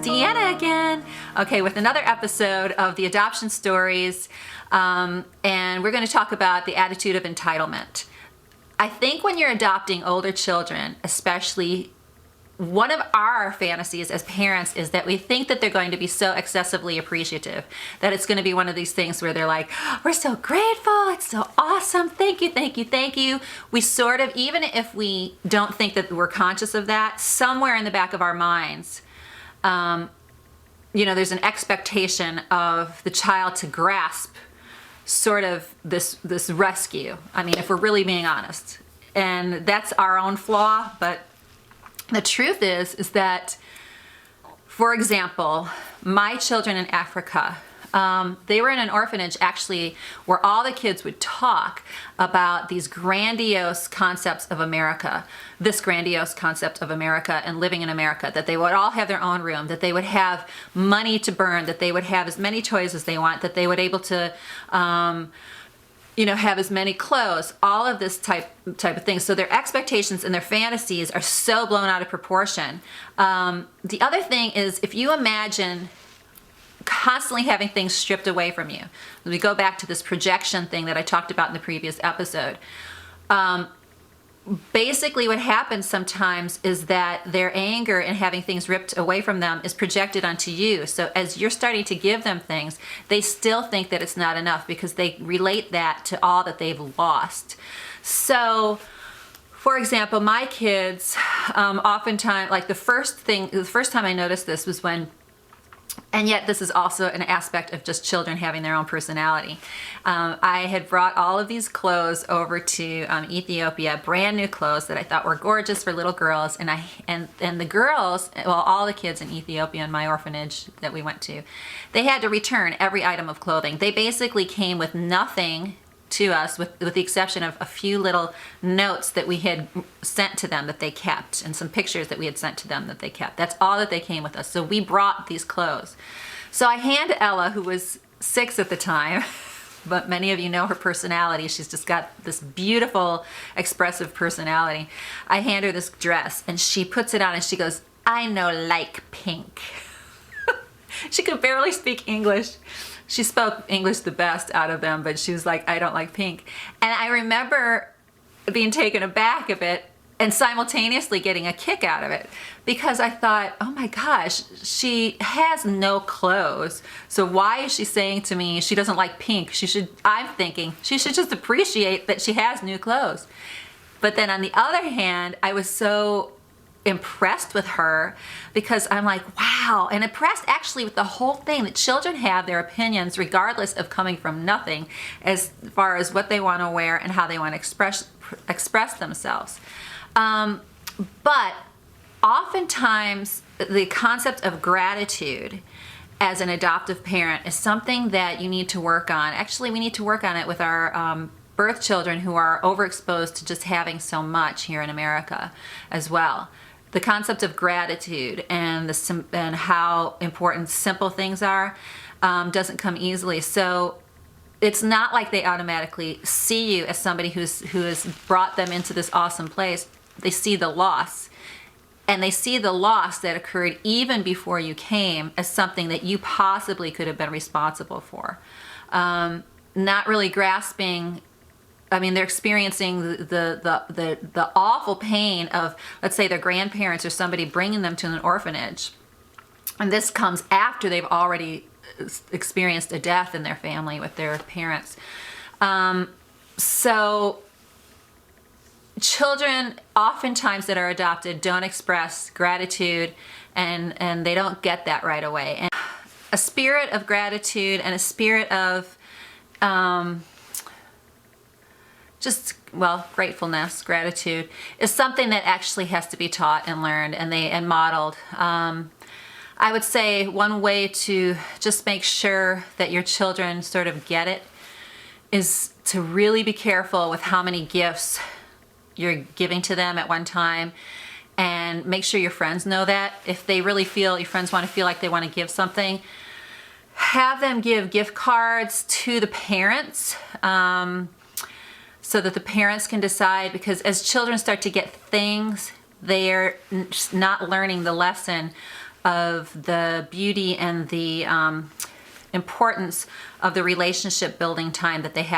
Deanna again. Okay, with another episode of the Adoption Stories, and we're going to talk about the attitude of entitlement. I think when you're adopting older children, especially, one of our fantasies as parents is that we think that they're going to be so excessively appreciative, that it's going to be one of these things where they're like, we're so grateful, it's so awesome, thank you, thank you, thank you. We sort of, even if we don't think that we're conscious of that, somewhere in the back of our minds, there's an expectation of the child to grasp sort of this rescue. I mean, if we're really being honest. And that's our own flaw, but the truth is that, for example, my children in Africa, they were in an orphanage actually where all the kids would talk about these grandiose concepts of America, this grandiose concept of America and living in America, that they would all have their own room, that they would have money to burn, that they would have as many toys as they want, that they would able to have as many clothes, all of this type of thing. So their expectations and their fantasies are so blown out of proportion. The other thing is, if you imagine constantly having things stripped away from you, we go back to this projection thing that I talked about in the previous episode. Basically what happens sometimes is that their anger and having things ripped away from them is projected onto you. So as you're starting to give them things, they still think that it's not enough because they relate that to all that they've lost. So, for example, my kids, oftentimes, like the first time I noticed this was when, and yet this is also an aspect of just children having their own personality. I had brought all of these clothes over to Ethiopia, brand new clothes that I thought were gorgeous for little girls, and the girls, well, all the kids in Ethiopia in my orphanage that we went to, they had to return every item of clothing. They basically came with nothing to us, with the exception of a few little notes that we had sent to them that they kept, and some pictures that we had sent to them that they kept. That's all that they came with us. So we brought these clothes. So I hand Ella, who was 6 at the time, but many of you know her personality. She's just got this beautiful, expressive personality. I hand her this dress, and she puts it on, and she goes, "I no like pink." She could barely speak English. She spoke English the best out of them, but she was like, "I don't like pink." And I remember being taken aback a bit and simultaneously getting a kick out of it, because I thought, oh my gosh, she has no clothes. So why is she saying to me she doesn't like pink? I'm thinking she should just appreciate that she has new clothes. But then on the other hand, I was so impressed with her because I'm like, wow, and impressed actually with the whole thing, that children have their opinions regardless of coming from nothing as far as what they want to wear and how they want to express themselves. But oftentimes the concept of gratitude as an adoptive parent is something that you need to work on. Actually, we need to work on it with our birth children who are overexposed to just having so much here in America as well. The concept of gratitude and how important simple things are doesn't come easily. So it's not like they automatically see you as somebody who has brought them into this awesome place. They see the loss, and they see the loss that occurred even before you came as something that you possibly could have been responsible for. Not really grasping. I mean, they're experiencing the awful pain of, let's say, their grandparents or somebody bringing them to an orphanage. And this comes after they've already experienced a death in their family with their parents. So children oftentimes that are adopted don't express gratitude, and they don't get that right away. And a spirit of gratitude and a spirit of gratefulness, gratitude, is something that actually has to be taught and learned and modeled. I would say one way to just make sure that your children sort of get it is to really be careful with how many gifts you're giving to them at one time, and make sure your friends know that. If they really feel, your friends want to feel like they want to give something, have them give gift cards to the parents, so that the parents can decide, because as children start to get things, they're not learning the lesson of the beauty and the importance of the relationship building time that they have